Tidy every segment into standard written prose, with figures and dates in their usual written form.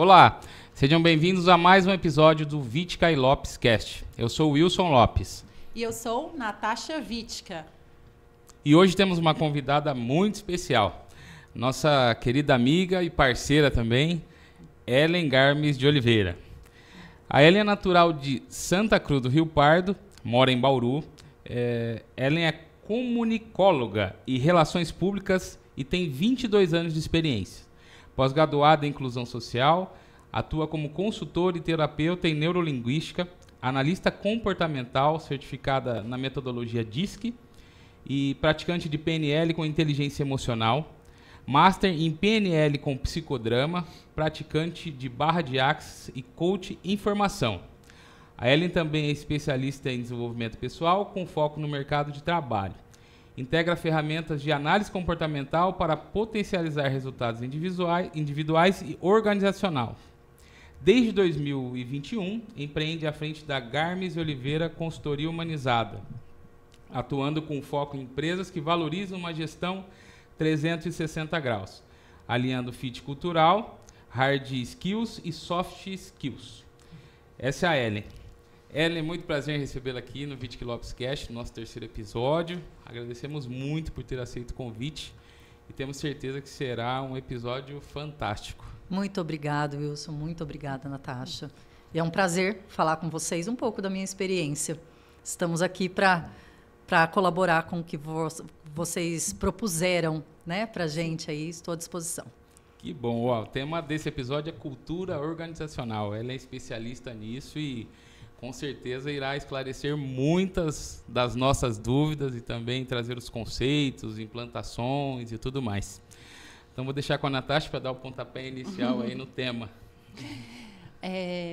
Olá, sejam bem-vindos a mais um episódio do Vitka e Lopes Cast. Eu sou o Wilson Lopes. E eu sou Natasha Vitka. E hoje temos uma convidada muito especial. Nossa querida amiga e parceira também, Ellen Garmes de Oliveira. A Ellen é natural de Santa Cruz do Rio Pardo, mora em Bauru. Ellen é comunicóloga e relações públicas e tem 22 anos de experiência. Pós-graduada em inclusão social, atua como consultora e terapeuta em neurolinguística, analista comportamental, certificada na metodologia DISC e praticante de PNL com inteligência emocional, master em PNL com psicodrama, praticante de barra de axis e coach em formação. A Ellen também é especialista em desenvolvimento pessoal com foco no mercado de trabalho. Integra ferramentas de análise comportamental para potencializar resultados individuais e organizacional. Desde 2021, empreende à frente da Garmes Oliveira Consultoria Humanizada, atuando com foco em empresas que valorizam uma gestão 360 graus, alinhando fit cultural, hard skills e soft skills. Essa é a Ellen. Ellen, muito prazer em recebê-la aqui no Vitka Lopes Cast, nosso terceiro episódio. Agradecemos muito por ter aceito o convite e temos certeza que será um episódio fantástico. Muito obrigado, Wilson. Muito obrigada, Natasha. É um prazer falar com vocês um pouco da minha experiência. Estamos aqui para colaborar com o que vocês propuseram, né, para a gente aí. Estou à disposição. Que bom. O tema desse episódio é cultura organizacional. Ela é especialista nisso e com certeza irá esclarecer muitas das nossas dúvidas e também trazer os conceitos, implantações e tudo mais. Então vou deixar com a Natasha para dar o pontapé inicial aí no tema.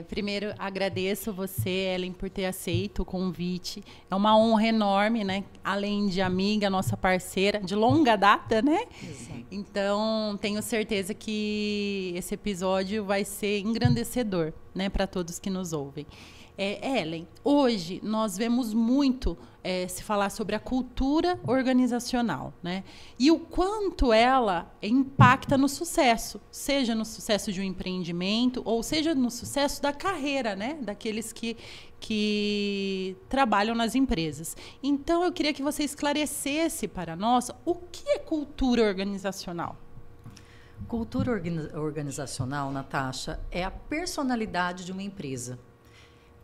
Primeiro, agradeço você, Ellen, por ter aceito o convite. É uma honra enorme, né? Além de amiga, nossa parceira, de longa data, né? Exato. Então, tenho certeza que esse episódio vai ser engrandecedor, né, para todos que nos ouvem. Ellen, hoje nós vemos muito se falar sobre a cultura organizacional, né? E o quanto ela impacta no sucesso, seja no sucesso de um empreendimento ou seja no sucesso da carreira, né? Daqueles que trabalham nas empresas. Então, eu queria que você esclarecesse para nós o que é cultura organizacional. Cultura organizacional, Natasha, é a personalidade de uma empresa.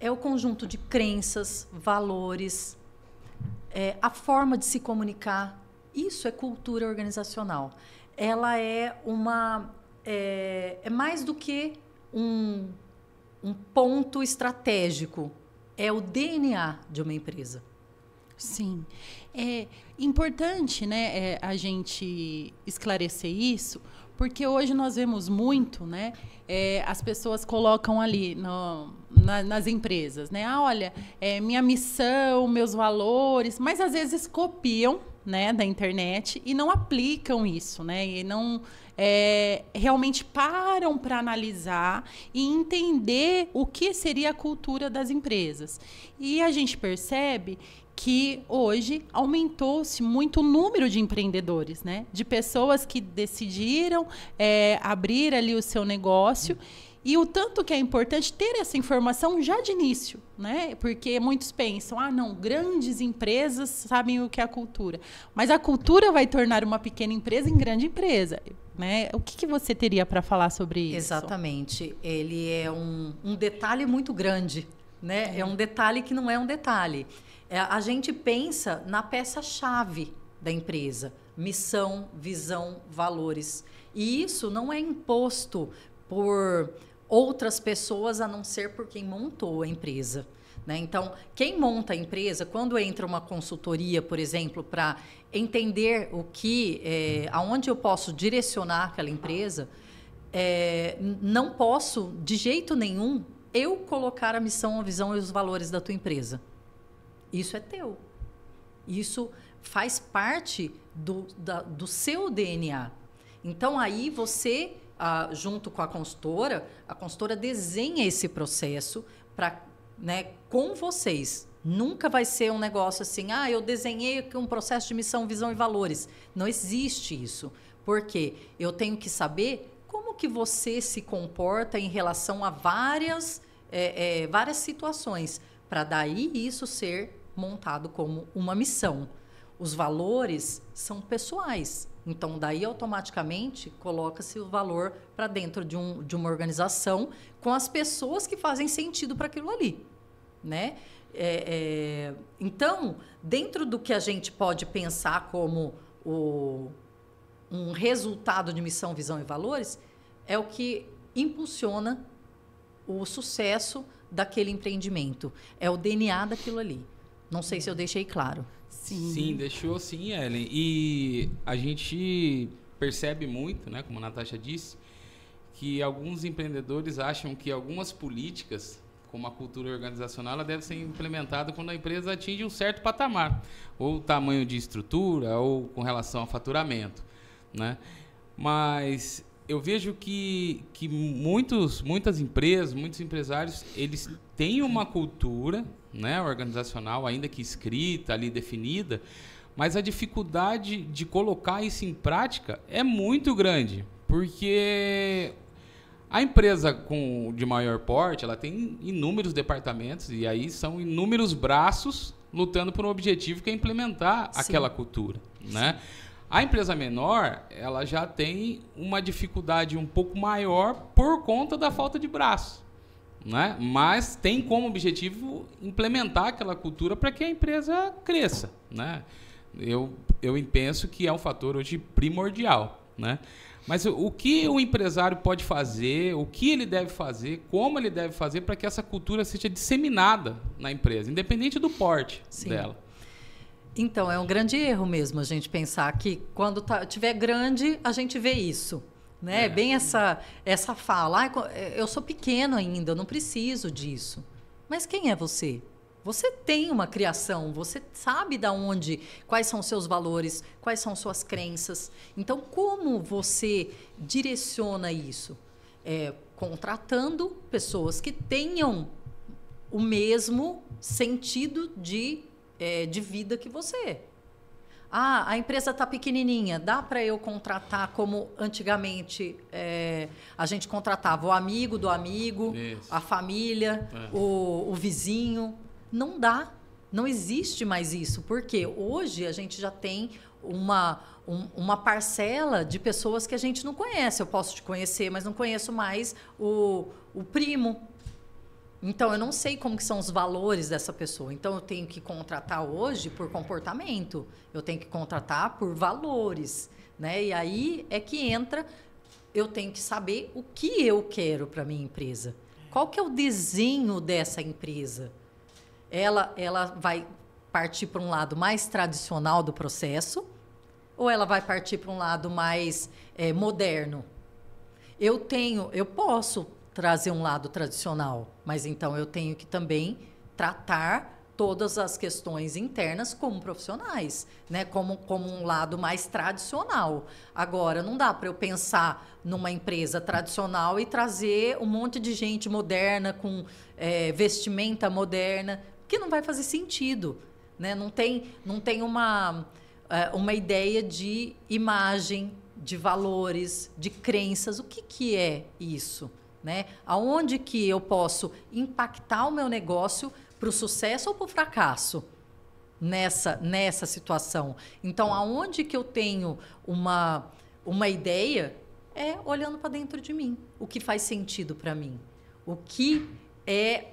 É o conjunto de crenças, valores, a forma de se comunicar. Isso é cultura organizacional. Ela é mais do que um ponto estratégico. É o DNA de uma empresa. Sim. É importante, né, a gente esclarecer isso, porque hoje nós vemos muito, né, as pessoas colocam ali nas empresas, né? Olha, minha missão, meus valores, mas às vezes copiam, né, da internet e não aplicam isso, né? E não realmente param para analisar e entender o que seria a cultura das empresas. E a gente percebe que hoje aumentou-se muito o número de empreendedores, né? De pessoas que decidiram abrir ali o seu negócio. E o tanto que é importante ter essa informação já de início, né? Porque muitos pensam, não, grandes empresas sabem o que é a cultura. Mas a cultura vai tornar uma pequena empresa em grande empresa, né? O que você teria para falar sobre isso? Exatamente. Ele é um detalhe muito grande, né? É um detalhe que não é um detalhe. A gente pensa na peça-chave da empresa. Missão, visão, valores. E isso não é imposto por outras pessoas a não ser por quem montou a empresa, né? Então, quem monta a empresa, quando entra uma consultoria, por exemplo, para entender aonde eu posso direcionar aquela empresa, não posso, de jeito nenhum, eu colocar a missão, a visão e os valores da tua empresa. Isso é teu. Isso faz parte do seu DNA. Então, aí você, junto com a consultora desenha esse processo com vocês. Nunca vai ser um negócio assim, eu desenhei um processo de missão, visão e valores. Não existe isso. Porque eu tenho que saber como que você se comporta em relação a várias situações, para daí isso ser montado como uma missão. Os valores são pessoais, então daí automaticamente coloca-se o valor para dentro de uma organização com as pessoas que fazem sentido para aquilo ali, né? Então, dentro do que a gente pode pensar como um resultado de missão, visão e valores, é o que impulsiona o sucesso daquele empreendimento. É o DNA daquilo ali. Não sei se eu deixei claro. Sim, deixou sim, Ellen. E a gente percebe muito, né, como a Natasha disse, que alguns empreendedores acham que algumas políticas, como a cultura organizacional, ela deve ser implementada quando a empresa atinge um certo patamar, ou tamanho de estrutura, ou com relação ao faturamento, né? Mas eu vejo que muitas empresas, muitos empresários, eles têm uma cultura, né, organizacional, ainda que escrita, ali definida, mas a dificuldade de colocar isso em prática é muito grande, porque a empresa de maior porte, ela tem inúmeros departamentos e aí são inúmeros braços lutando por um objetivo que é implementar aquela cultura, né? A empresa menor, ela já tem uma dificuldade um pouco maior por conta da falta de braço, né? Mas tem como objetivo implementar aquela cultura para que a empresa cresça, né? Eu penso que é um fator hoje primordial, né? Mas o que o empresário pode fazer, o que ele deve fazer, como ele deve fazer para que essa cultura seja disseminada na empresa, independente do porte dela? Então, é um grande erro mesmo a gente pensar que quando tiver grande, a gente vê isso, né? Bem essa fala, eu sou pequeno ainda, eu não preciso disso. Mas quem é você? Você tem uma criação, você sabe quais são os seus valores, quais são suas crenças. Então, como você direciona isso? Contratando pessoas que tenham o mesmo sentido de vida que você. A empresa está pequenininha, dá para eu contratar como antigamente a gente contratava o amigo do amigo, a família, o vizinho. Não dá, não existe mais isso, porque hoje a gente já tem uma parcela de pessoas que a gente não conhece. Eu posso te conhecer, mas não conheço mais o primo. Então, eu não sei como que são os valores dessa pessoa. Então, eu tenho que contratar hoje por comportamento. Eu tenho que contratar por valores, né? E aí é que entra, eu tenho que saber o que eu quero para a minha empresa. Qual que é o desenho dessa empresa? Ela vai partir para um lado mais tradicional do processo ou ela vai partir para um lado mais moderno? Eu posso trazer um lado tradicional, mas então eu tenho que também tratar todas as questões internas como profissionais, né? Como um lado mais tradicional. Agora, não dá para eu pensar numa empresa tradicional e trazer um monte de gente moderna, com vestimenta moderna, que não vai fazer sentido, né? Não tem uma ideia de imagem, de valores, de crenças. O que é isso? Né? Aonde que eu posso impactar o meu negócio para o sucesso ou para o fracasso nessa situação? Então, aonde que eu tenho uma ideia olhando para dentro de mim. O que faz sentido para mim? O que é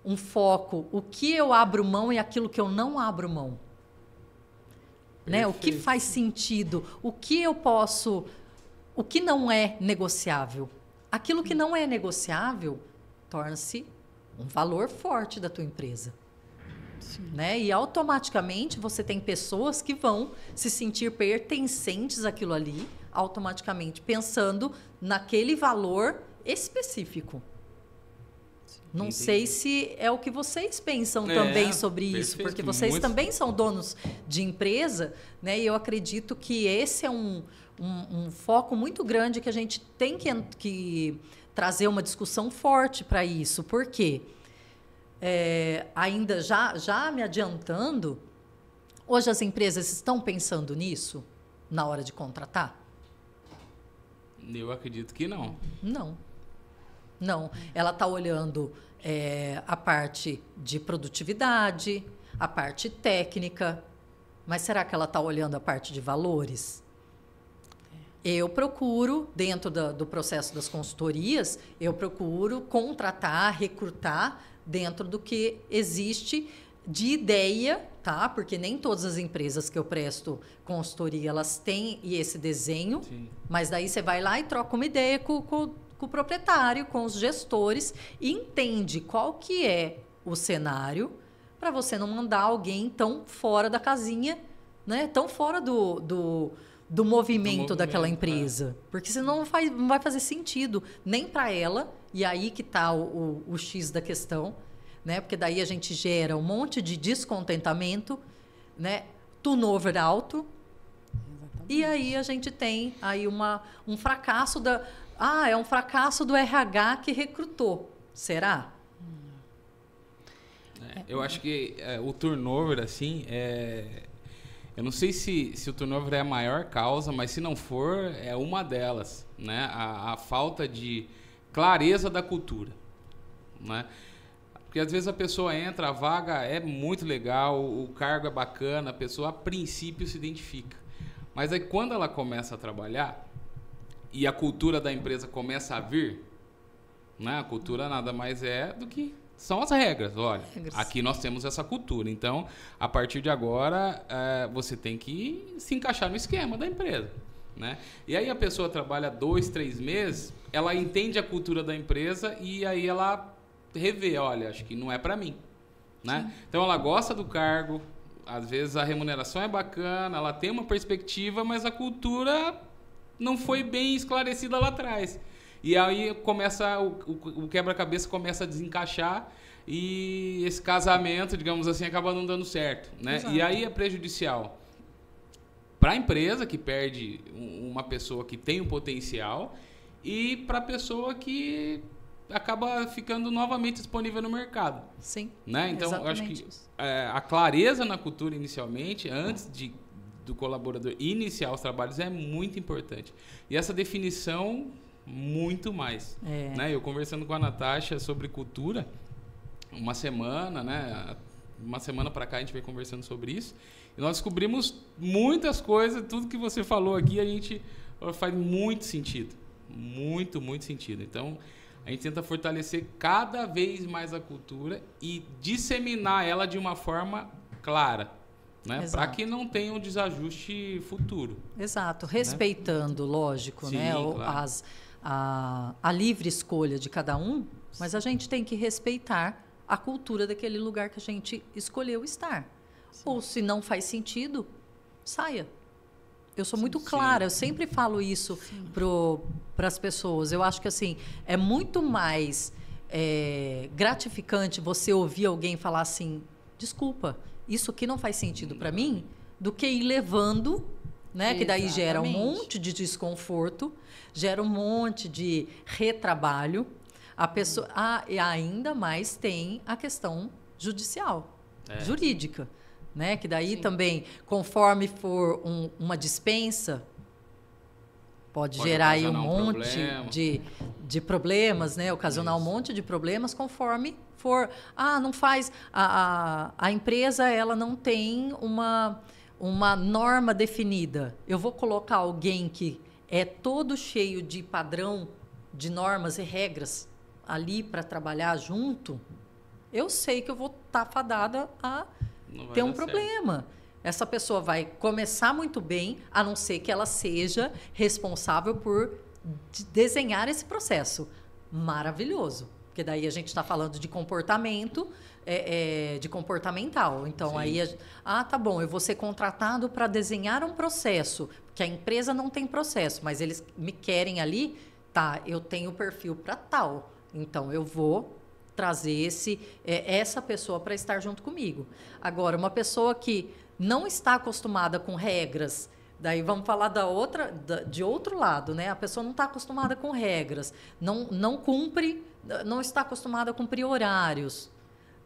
um foco? O que eu abro mão e aquilo que eu não abro mão? Né? O que faz sentido? O que eu posso... O que não é negociável? Aquilo que não é negociável torna-se um valor forte da tua empresa. Né? E automaticamente você tem pessoas que vão se sentir pertencentes àquilo ali, automaticamente pensando naquele valor específico. Não sei se é o que vocês pensam também sobre isso, porque vocês também são donos de empresa, né? E eu acredito que esse é um foco muito grande que a gente tem que trazer uma discussão forte para isso. Por quê? Ainda já me adiantando, hoje as empresas estão pensando nisso na hora de contratar? Eu acredito que não. Não. Não. Ela está olhando a parte de produtividade, a parte técnica, mas será que ela está olhando a parte de valores? Eu procuro, dentro do processo das consultorias, eu procuro contratar, recrutar dentro do que existe de ideia, tá? Porque nem todas as empresas que eu presto consultoria, elas têm esse desenho, Sim. mas daí você vai lá e troca uma ideia com o proprietário, com os gestores, e entende qual que é o cenário para você não mandar alguém tão fora da casinha, né? Tão fora do movimento daquela empresa. Porque senão não vai fazer sentido nem para ela, e aí que está o X da questão, né? Porque daí a gente gera um monte de descontentamento, né? Turnover alto. Exatamente. E aí a gente tem aí um fracasso é um fracasso do RH que recrutou. Será? Eu acho que o turnover, assim, eu não sei se o turnover é a maior causa, mas se não for, é uma delas, né? A falta de clareza da cultura, né? Porque às vezes a pessoa entra, a vaga é muito legal, o cargo é bacana, a pessoa a princípio se identifica. Mas aí quando ela começa a trabalhar e a cultura da empresa começa a vir, né? A cultura nada mais é do que são as regras. Olha, aqui nós temos essa cultura. Então, a partir de agora, você tem que se encaixar no esquema da empresa, né? E aí a pessoa trabalha 2, 3 meses, ela entende a cultura da empresa e aí ela revê, olha, acho que não é para mim, né? Sim. Então, ela gosta do cargo, às vezes a remuneração é bacana, ela tem uma perspectiva, mas a cultura não foi bem esclarecida lá atrás. E aí começa o quebra-cabeça começa a desencaixar e esse casamento, digamos assim, acaba não dando certo, né? Exato. E aí é prejudicial para a empresa, que perde uma pessoa que tem um potencial, e para a pessoa que acaba ficando novamente disponível no mercado. Sim, né? Então, eu acho que a clareza na cultura inicialmente, antes do colaborador iniciar os trabalhos, é muito importante. E essa definição, muito mais. Né? Eu conversando com a Natasha sobre cultura, uma semana, né? Uma semana para cá a gente vem conversando sobre isso, e nós descobrimos muitas coisas, tudo que você falou aqui, a gente faz muito sentido. Muito, muito sentido. Então, a gente tenta fortalecer cada vez mais a cultura e disseminar ela de uma forma clara, né? Para que não tenha um desajuste futuro. Exato. Respeitando, né? Lógico, sim, né? Claro. A livre escolha de cada um, mas a gente tem que respeitar a cultura daquele lugar que a gente escolheu estar. Sim. Ou se não faz sentido, saia. Eu sou muito clara, eu sempre falo isso para as pessoas. Eu acho que assim, é muito mais gratificante você ouvir alguém falar assim, desculpa, isso aqui não faz sentido para mim, do que ir levando, né? Que daí gera um monte de desconforto, gera um monte de retrabalho. A pessoa, e ainda mais tem a questão judicial, jurídica. Né? Que daí também, conforme for uma dispensa, pode gerar aí um monte de problemas, né? Ocasionar um monte de problemas conforme for. Não faz. A empresa ela não tem uma norma definida. Eu vou colocar alguém que é todo cheio de padrão, de normas e regras ali para trabalhar junto, eu sei que eu vou estar fadada a ter um problema. Certo. Essa pessoa vai começar muito bem, a não ser que ela seja responsável por desenhar esse processo. Maravilhoso. Porque daí a gente está falando de comportamento, de comportamental. Então, aí, tá bom, eu vou ser contratado para desenhar um processo, porque a empresa não tem processo, mas eles me querem ali, eu tenho perfil para tal. Então, eu vou trazer essa pessoa para estar junto comigo. Agora, uma pessoa que não está acostumada com regras, daí vamos falar de outro lado, né? A pessoa não está acostumada com regras, não cumpre, não está acostumada a cumprir horários,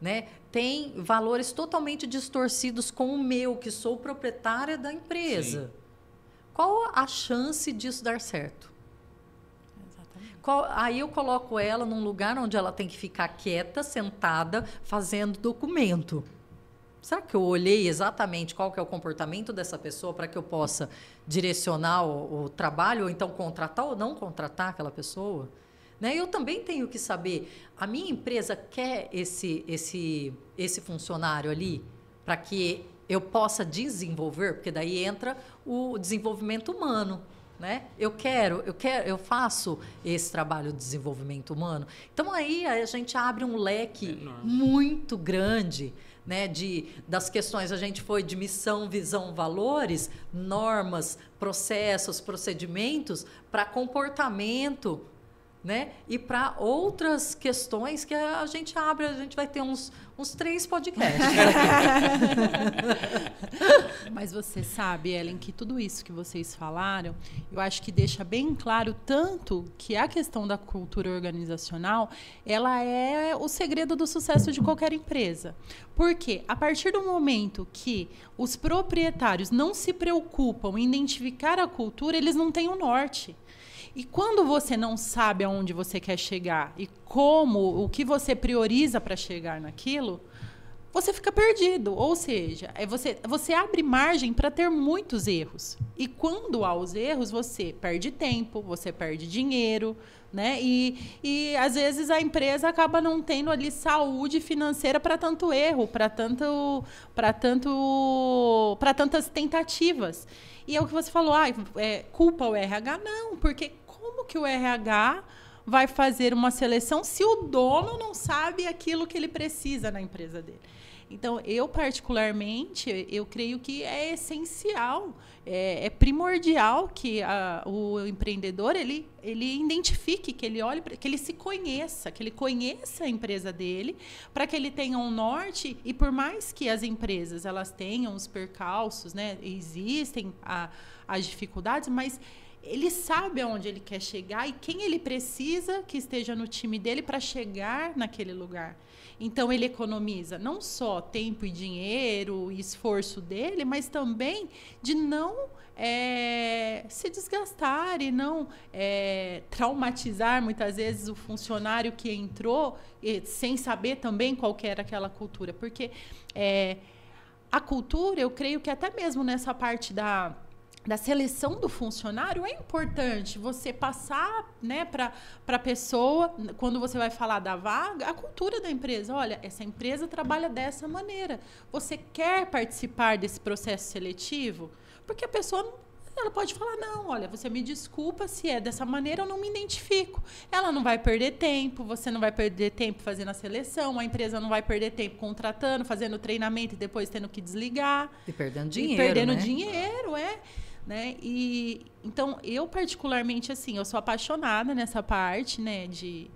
né? Tem valores totalmente distorcidos com o meu, que sou proprietária da empresa. Sim. Qual a chance disso dar certo? Aí eu coloco ela num lugar onde ela tem que ficar quieta, sentada, fazendo documento. Será que eu olhei exatamente qual que é o comportamento dessa pessoa para que eu possa direcionar o trabalho, ou então contratar ou não contratar aquela pessoa? Né? Eu também tenho que saber, a minha empresa quer esse funcionário ali para que eu possa desenvolver, porque daí entra o desenvolvimento humano. Né? Eu faço esse trabalho de desenvolvimento humano. Então, aí a gente abre um leque muito grande, né, das questões. A gente foi de missão, visão, valores, normas, processos, procedimentos, para comportamento, né? E para outras questões que a gente vai ter uns 3 podcasts. Mas você sabe, Ellen, que tudo isso que vocês falaram, eu acho que deixa bem claro tanto que a questão da cultura organizacional, ela é o segredo do sucesso de qualquer empresa. Porque a partir do momento que os proprietários não se preocupam em identificar a cultura, eles não têm um norte. E quando você não sabe aonde você quer chegar e o que você prioriza para chegar naquilo, você fica perdido. Ou seja, você abre margem para ter muitos erros. E quando há os erros, você perde tempo, você perde dinheiro, né? E às vezes a empresa acaba não tendo ali saúde financeira para tanto erro, para tantas tentativas. E é o que você falou, culpa o RH? Não, porque como que o RH vai fazer uma seleção se o dono não sabe aquilo que ele precisa na empresa dele? Então, eu particularmente, eu creio que é essencial, é primordial que o empreendedor ele identifique, que ele olhe, que ele se conheça, que ele conheça a empresa dele, para que ele tenha um norte. E por mais que as empresas elas tenham os percalços, né, existem as dificuldades, mas ele sabe aonde ele quer chegar e quem ele precisa que esteja no time dele para chegar naquele lugar. Então, ele economiza não só tempo e dinheiro e esforço dele, mas também de não se desgastar e não traumatizar, muitas vezes, o funcionário que entrou sem saber também qual que era aquela cultura. Porque a cultura, eu creio que até mesmo nessa parte da seleção do funcionário, é importante você passar, né, para a pessoa, quando você vai falar da vaga, a cultura da empresa. Olha, essa empresa trabalha dessa maneira. Você quer participar desse processo seletivo? Porque a pessoa ela pode falar, não, olha, você me desculpa, se é dessa maneira, eu não me identifico. Ela não vai perder tempo, você não vai perder tempo fazendo a seleção, a empresa não vai perder tempo contratando, fazendo treinamento e depois tendo que desligar. E perdendo dinheiro, dinheiro, né? E então eu particularmente assim, eu sou apaixonada nessa parte, né, de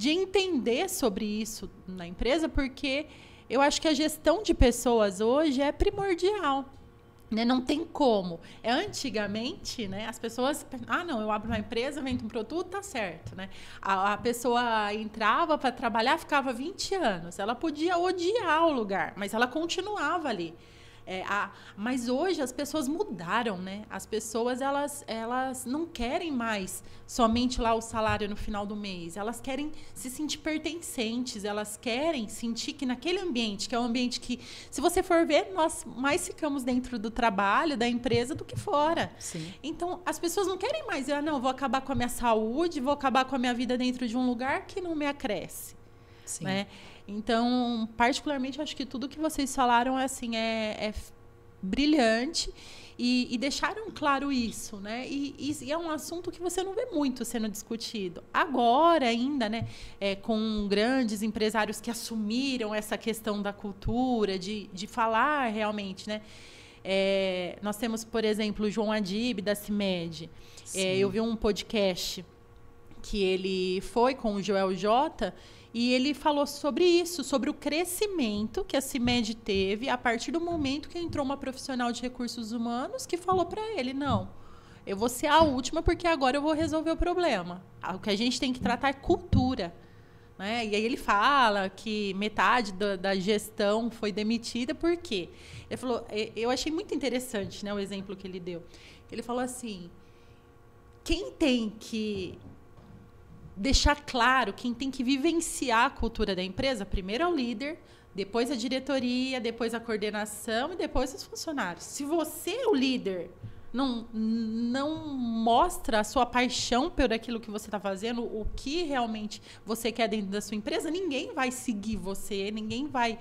entender sobre isso na empresa, porque eu acho que a gestão de pessoas hoje é primordial, né? Não tem como. Antigamente, né, as pessoas, não, eu abro uma empresa, vendo um produto, tá certo, né? A pessoa entrava para trabalhar, ficava 20 anos, ela podia odiar o lugar, mas ela continuava ali. Mas hoje as pessoas mudaram, né? As pessoas elas não querem mais somente lá o salário no final do mês. Elas querem se sentir pertencentes. Elas querem sentir que naquele ambiente, que é um ambiente que, se você for ver, nós mais ficamos dentro do trabalho, da empresa, do que fora. Sim. Então, as pessoas não querem mais, não, vou acabar com a minha saúde, vou acabar com a minha vida dentro de um lugar que não me acresce. Sim. Né? Então, particularmente, acho que tudo que vocês falaram assim, é brilhante e deixaram claro isso, né? E é um assunto que você não vê muito sendo discutido. Agora ainda, né? Com grandes empresários que assumiram essa questão da cultura, de falar realmente, né? Nós temos, por exemplo, o João Adib, da CIMED. Eu vi um podcast que ele foi com o Joel J., e ele falou sobre isso, sobre o crescimento que a CIMED teve a partir do momento que entrou uma profissional de recursos humanos que falou para ele, não, eu vou ser a última porque agora eu vou resolver o problema. O que a gente tem que tratar é cultura. Né? E aí ele fala que metade da gestão foi demitida, por quê? Ele falou, eu achei muito interessante, né, o exemplo que ele deu. Ele falou assim, quem tem que deixar claro, quem tem que vivenciar a cultura da empresa, primeiro é o líder, depois a diretoria, depois a coordenação e depois os funcionários. Se você, o líder, não mostra a sua paixão por aquilo que você está fazendo, o que realmente você quer dentro da sua empresa, ninguém vai seguir você, ninguém vai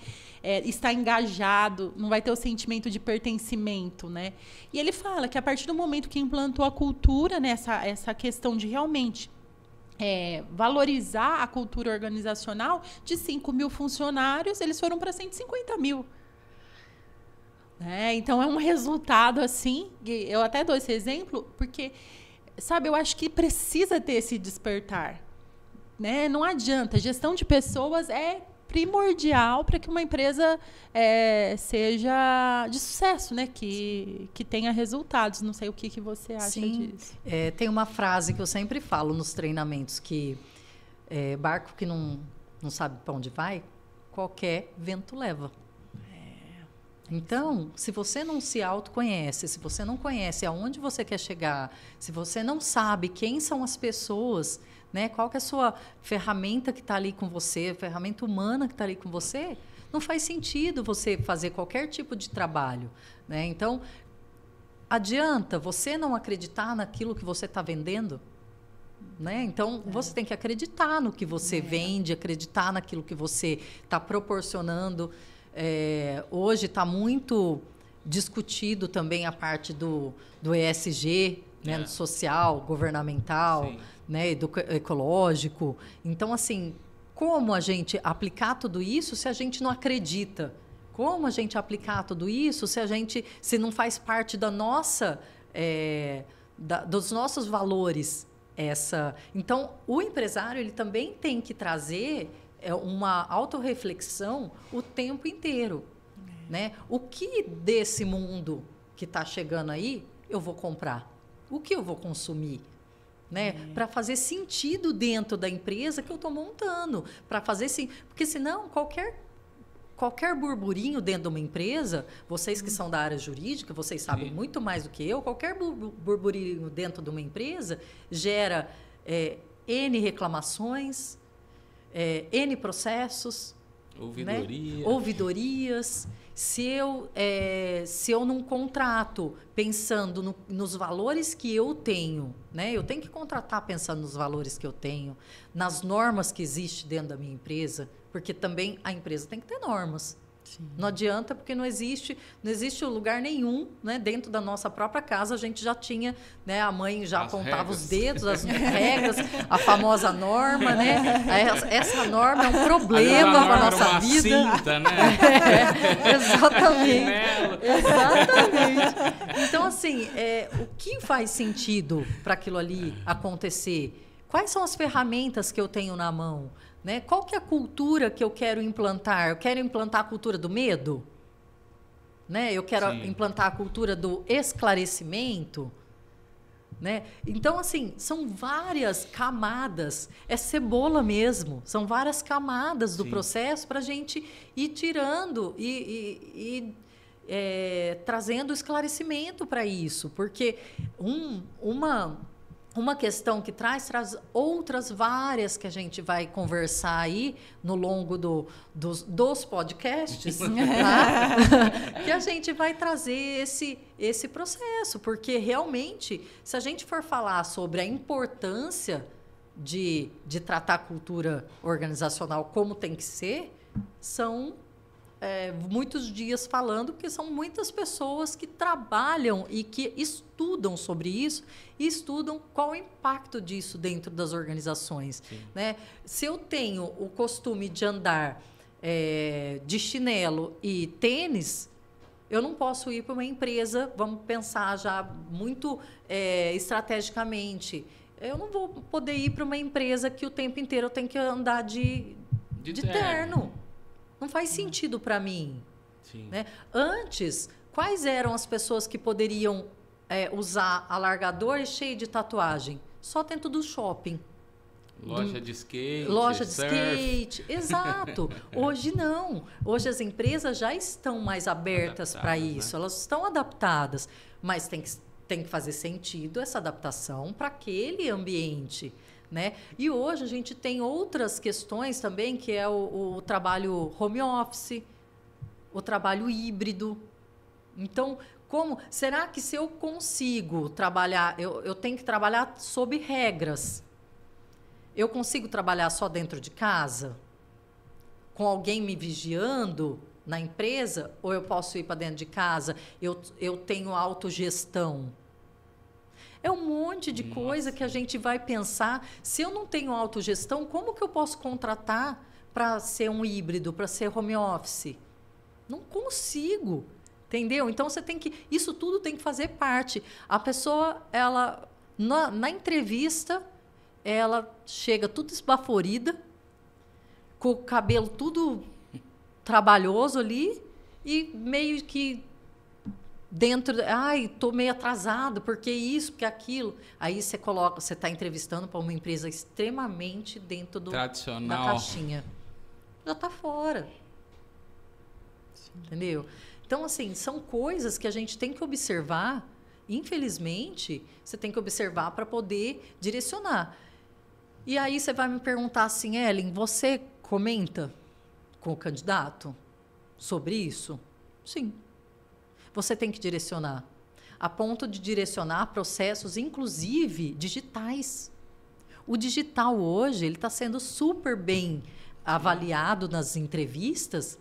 estar engajado, não vai ter o sentimento de pertencimento, né? E ele fala que a partir do momento que implantou a cultura, né, essa questão de realmente valorizar a cultura organizacional, de 5 mil funcionários, eles foram para 150 mil. Então, é um resultado assim, eu até dou esse exemplo, porque, sabe, eu acho que precisa ter esse despertar. Né? Não adianta, gestão de pessoas é primordial para que uma empresa seja de sucesso, né? Que tenha resultados. Não sei o que você acha disso. Tem uma frase que eu sempre falo nos treinamentos, que barco que não sabe para onde vai, qualquer vento leva. Então, se você não se autoconhece, se você não conhece aonde você quer chegar, se você não sabe quem são as pessoas, né, qual que é a sua ferramenta que está ali com você, a ferramenta humana que está ali com você, não faz sentido você fazer qualquer tipo de trabalho. Né? Então, adianta você não acreditar naquilo que você está vendendo? Né? Então, você tem que acreditar no que você vende, acreditar naquilo que você está proporcionando. Hoje está muito discutido também a parte do ESG, né, do social, governamental, né, ecológico. Então, assim, como a gente aplicar tudo isso se a gente não acredita? Como a gente aplicar tudo isso se não faz parte da nossa, dos nossos valores? Então, o empresário ele também tem que trazer uma autorreflexão o tempo inteiro. Né? O que desse mundo que está chegando aí eu vou comprar? O que eu vou consumir? Né? Para fazer sentido dentro da empresa que eu estou montando. Para fazer porque senão qualquer burburinho dentro de uma empresa, vocês que são da área jurídica, vocês sabem muito mais do que eu, qualquer burburinho dentro de uma empresa gera N reclamações, N processos, ouvidorias. Se eu não contrato pensando nos valores que eu tenho, né? Eu tenho que contratar pensando nos valores que eu tenho, nas normas que existem dentro da minha empresa, porque também a empresa tem que ter normas. Sim. Não adianta, porque não existe lugar nenhum, né? Dentro da nossa própria casa, a gente já tinha, né? A mãe já apontava os dedos, as regras, a famosa norma, né? Essa norma é um problema para a nossa vida. Cinta, né? Exatamente. Exatamente. Então, assim, o que faz sentido para aquilo ali acontecer? Quais são as ferramentas que eu tenho na mão? Né? Qual que é a cultura que eu quero implantar? Eu quero implantar a cultura do medo? Né? Eu quero implantar a cultura do esclarecimento? Né? Então, assim, são várias camadas. É cebola mesmo. São várias camadas do processo para a gente ir tirando e trazendo esclarecimento para isso. Porque uma questão que traz outras várias que a gente vai conversar aí no longo dos podcasts, tá? Que a gente vai trazer esse processo, porque realmente, se a gente for falar sobre a importância de tratar a cultura organizacional como tem que ser, são muitos dias falando, porque são muitas pessoas que trabalham e que estudam sobre isso e estudam qual o impacto disso dentro das organizações. Né? Se eu tenho o costume de andar de chinelo e tênis, eu não posso ir para uma empresa, vamos pensar já muito estrategicamente, eu não vou poder ir para uma empresa que o tempo inteiro eu tenho que andar de terno. Não faz sentido para mim. Né? Antes, quais eram as pessoas que poderiam usar alargador cheio de tatuagem? Só dentro do shopping. Loja de skate. Loja de skate, exato. Hoje não. Hoje as empresas já estão mais abertas para isso. Né? Elas estão adaptadas, mas tem que tem que fazer sentido essa adaptação para aquele ambiente, né? E hoje a gente tem outras questões também, que é o trabalho home office, o trabalho híbrido. Então, será que se eu consigo trabalhar, eu tenho que trabalhar sob regras? Eu consigo trabalhar só dentro de casa? Com alguém me vigiando na empresa? Ou eu posso ir para dentro de casa? Eu tenho autogestão? É um monte de coisa que a gente vai pensar. Se eu não tenho autogestão, como que eu posso contratar para ser um híbrido, para ser home office? Não consigo. Entendeu? Então, isso tudo tem que fazer parte. A pessoa, ela, na entrevista, ela chega tudo esbaforida, com o cabelo tudo trabalhoso ali, e meio que dentro, estou meio atrasado, porque isso, porque aquilo. Aí você está entrevistando para uma empresa extremamente dentro da caixinha. Já está fora. Sim. Entendeu? Então, assim, são coisas que a gente tem que observar. Infelizmente, você tem que observar para poder direcionar. E aí você vai me perguntar assim, Ellen, você comenta com o candidato sobre isso? Sim. Você tem que direcionar. A ponto de direcionar processos, inclusive digitais. O digital hoje ele está sendo super bem avaliado nas entrevistas.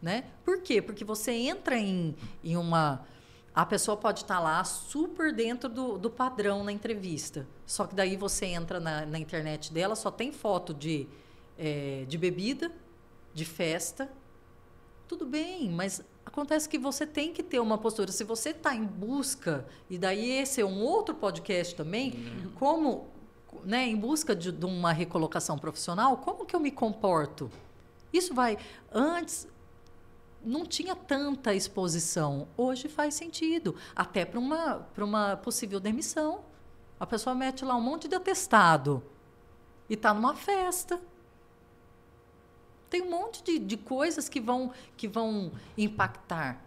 Né? Por quê? Porque você entra em uma... A pessoa pode estar lá super dentro do padrão na entrevista. Só que daí você entra na internet dela, só tem foto de bebida, de festa. Tudo bem, mas acontece que você tem que ter uma postura. Se você está em busca, e daí esse é um outro podcast também, como, né, em busca de uma recolocação profissional, como que eu me comporto? Isso vai... Antes... não tinha tanta exposição. Hoje faz sentido. Até para uma possível demissão. A pessoa mete lá um monte de atestado e está numa festa. Tem um monte de coisas que vão impactar.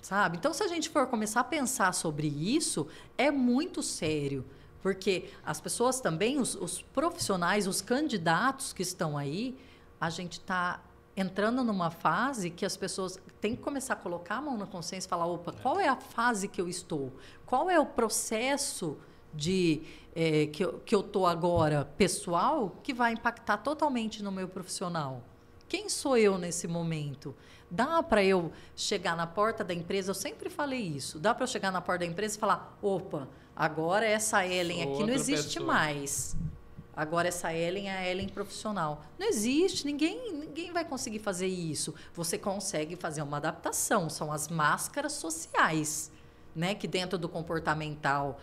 Sabe? Então, se a gente for começar a pensar sobre isso, é muito sério. Porque as pessoas também, os profissionais, os candidatos que estão aí, a gente está... entrando numa fase que as pessoas têm que começar a colocar a mão na consciência e falar, opa, qual é a fase que eu estou? Qual é o processo que eu estou agora pessoal que vai impactar totalmente no meu profissional? Quem sou eu nesse momento? Dá para eu chegar na porta da empresa? Eu sempre falei isso. Dá para eu chegar na porta da empresa e falar, opa, agora essa Ellen aqui não existe mais. Agora, essa Ellen é a Ellen profissional. Não existe, ninguém vai conseguir fazer isso. Você consegue fazer uma adaptação, são as máscaras sociais, né? Que dentro do comportamental,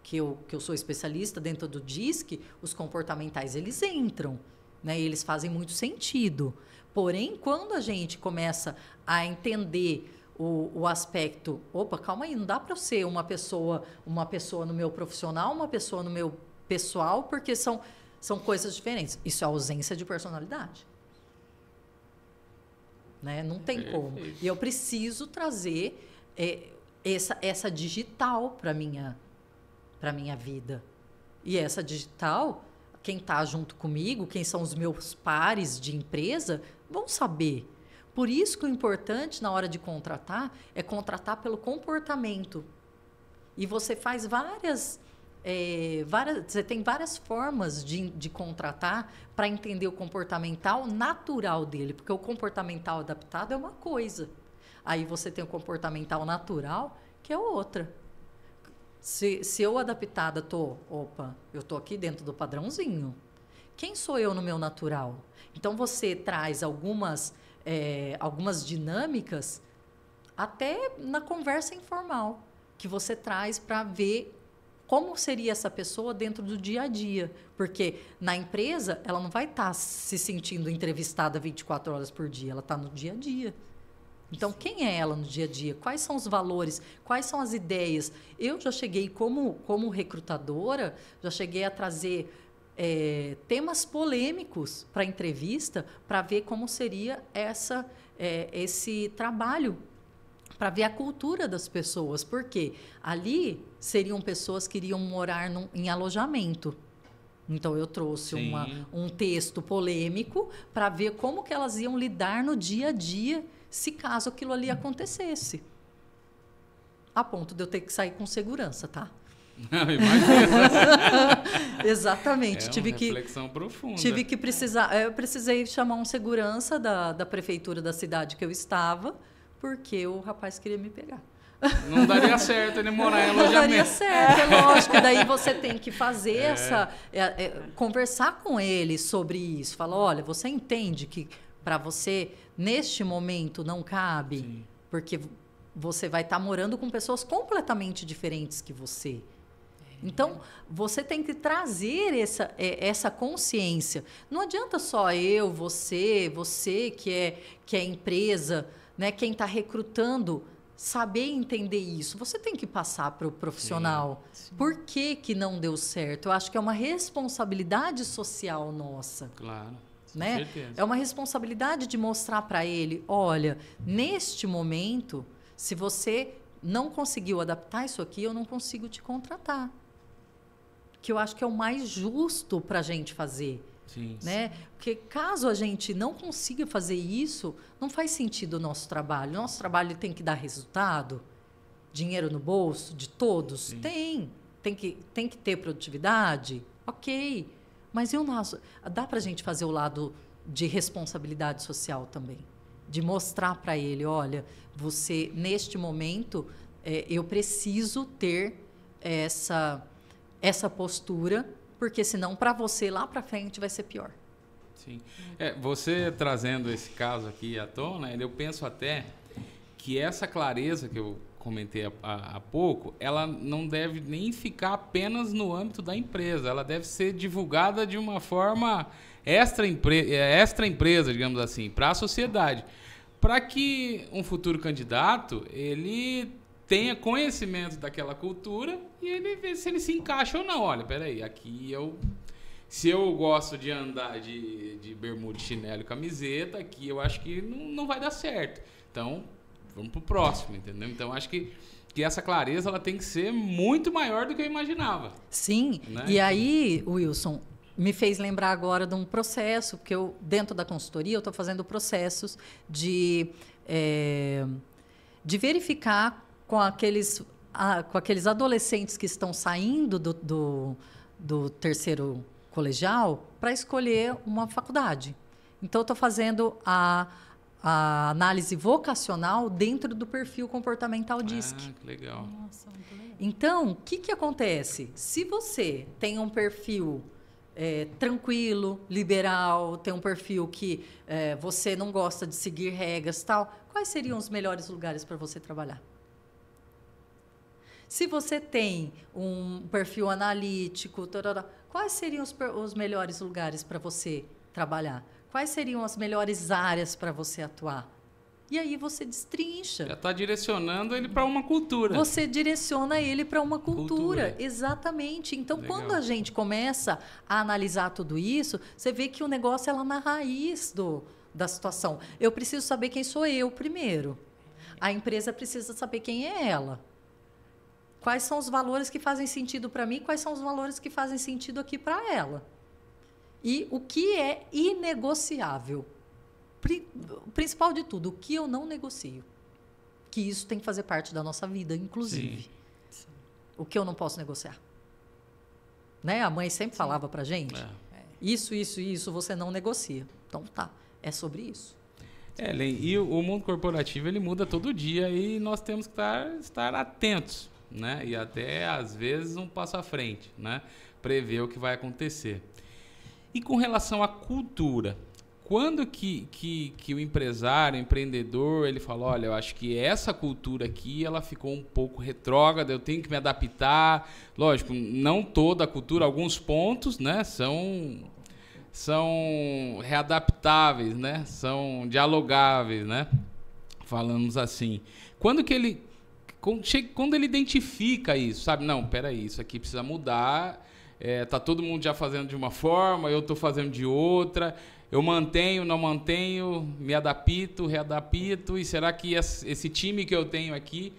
que eu sou especialista, dentro do DISC, os comportamentais, eles entram, né? E eles fazem muito sentido. Porém, quando a gente começa a entender o aspecto, opa, calma aí, não dá para eu ser uma pessoa no meu profissional, uma pessoa no meu pessoal, porque são coisas diferentes. Isso é ausência de personalidade. Né? Não tem como. E eu preciso trazer essa digital para minha vida. E essa digital, quem está junto comigo, quem são os meus pares de empresa, vão saber. Por isso que o importante na hora de contratar é contratar pelo comportamento. E você faz você tem várias formas de contratar para entender o comportamental natural dele, porque o comportamental adaptado é uma coisa. Aí você tem o comportamental natural, que é outra. Se eu adaptada eu estou aqui dentro do padrãozinho. Quem sou eu no meu natural? Então, você traz algumas dinâmicas até na conversa informal, que você traz para ver como seria essa pessoa dentro do dia a dia. Porque na empresa, ela não vai estar se sentindo entrevistada 24 horas por dia, ela está no dia a dia. Então, quem é ela no dia a dia? Quais são os valores? Quais são as ideias? Eu já cheguei, como recrutadora, já cheguei a trazer temas polêmicos para a entrevista, para ver como seria esse trabalho para ver a cultura das pessoas, porque ali seriam pessoas que iriam morar em alojamento. Então, eu trouxe um texto polêmico para ver como que elas iam lidar no dia a dia se caso aquilo ali acontecesse. A ponto de eu ter que sair com segurança, tá? Não, imagina. Exatamente. É uma reflexão profunda. Eu precisei chamar um segurança da prefeitura da cidade que eu estava, porque o rapaz queria me pegar. Não daria certo ele morar em alojamento. Não daria certo, é lógico. Daí você tem que fazer conversar com ele sobre isso. Falar, olha, você entende que para você, neste momento, não cabe? Sim. Porque você vai estar morando com pessoas completamente diferentes que você. Então, você tem que trazer essa consciência. Não adianta só eu, você que é empresa, né, quem está recrutando, saber entender isso. Você tem que passar para o profissional. Sim. Por que não deu certo? Eu acho que é uma responsabilidade social nossa. Claro, com né? certeza. É uma responsabilidade de mostrar para ele, olha, neste momento, se você não conseguiu adaptar isso aqui, eu não consigo te contratar. Que eu acho que é o mais justo para a gente fazer. Sim, né? Porque caso a gente não consiga fazer isso, não faz sentido o nosso trabalho. Nosso trabalho tem que dar resultado, dinheiro no bolso de todos? Sim. Tem que ter produtividade? Ok. Mas e o nosso? Dá para a gente fazer o lado de responsabilidade social também. De mostrar para ele, olha, você, neste momento, eu preciso ter essa postura, porque senão para você lá para frente vai ser pior. Sim. Você trazendo esse caso aqui à tona, eu penso até que essa clareza que eu comentei há pouco, ela não deve nem ficar apenas no âmbito da empresa, ela deve ser divulgada de uma forma extra-empresa, digamos assim, para a sociedade, para que um futuro candidato ele tenha conhecimento daquela cultura e ele vê se ele se encaixa ou não. Olha, peraí, aqui se eu gosto de andar de bermuda, chinelo e camiseta, aqui eu acho que não vai dar certo. Então, vamos pro próximo, entendeu? Então, acho que essa clareza ela tem que ser muito maior do que eu imaginava. Sim, né? E aí, Wilson, me fez lembrar agora de um processo, porque eu, dentro da consultoria, eu estou fazendo processos de verificar com aqueles adolescentes que estão saindo do terceiro colegial para escolher uma faculdade. Então, eu estou fazendo a análise vocacional dentro do perfil comportamental DISC. Ah, que legal. Nossa, muito legal. Então, o que acontece? Se você tem um perfil tranquilo, liberal, tem um perfil que você não gosta de seguir regras, tal, quais seriam os melhores lugares para você trabalhar? Se você tem um perfil analítico, quais seriam os melhores lugares para você trabalhar? Quais seriam as melhores áreas para você atuar? E aí você destrincha. Já está direcionando ele para uma cultura. Você direciona ele para uma cultura. Exatamente. Então, legal. Quando a gente começa a analisar tudo isso, você vê que o negócio é lá na raiz da situação. Eu preciso saber quem sou eu primeiro. A empresa precisa saber quem é ela. Quais são os valores que fazem sentido para mim, quais são os valores que fazem sentido aqui para ela. E o que é inegociável. Principal de tudo, o que eu não negocio. Que isso tem que fazer parte da nossa vida, inclusive. Sim. O que eu não posso negociar. Né? A mãe sempre falava para a gente, isso, você não negocia. Então, tá, é sobre isso. E o mundo corporativo ele muda todo dia e nós temos que estar atentos, né? E até, às vezes, um passo à frente, né? Prever o que vai acontecer. E com relação à cultura, quando que o empresário, o empreendedor, ele fala, olha, eu acho que essa cultura aqui, ela ficou um pouco retrógrada, eu tenho que me adaptar. Lógico, não toda a cultura, alguns pontos, né, são readaptáveis, né, são dialogáveis, né, falamos assim. Quando ele identifica isso, sabe, não, peraí, isso aqui precisa mudar, tá todo mundo já fazendo de uma forma, eu estou fazendo de outra, eu mantenho, não mantenho, me adapto, readapto, e será que esse time que eu tenho aqui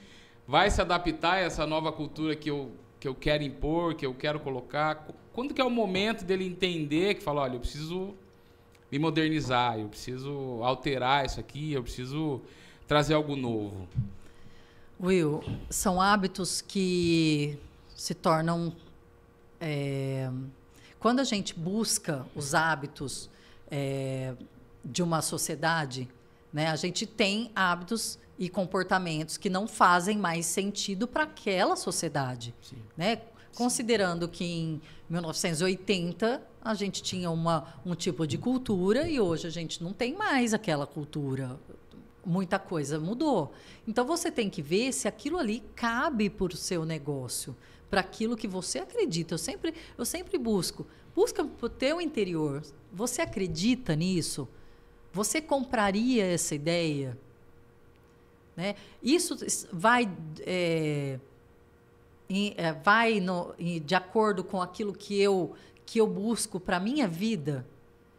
vai se adaptar a essa nova cultura que eu quero impor, que eu quero colocar? Quando que é o momento dele entender que fala, olha, eu preciso me modernizar, eu preciso alterar isso aqui, eu preciso trazer algo novo? Will, são hábitos que se tornam... quando a gente busca os hábitos de uma sociedade, né, a gente tem hábitos e comportamentos que não fazem mais sentido para aquela sociedade. Né? Considerando que em 1980 a gente tinha um tipo de cultura e hoje a gente não tem mais aquela cultura. Muita coisa mudou. Então, você tem que ver se aquilo ali cabe para o seu negócio, para aquilo que você acredita. Eu sempre busca para o teu interior. Você acredita nisso? Você compraria essa ideia? Né? Isso vai de acordo com aquilo que eu busco para a minha vida?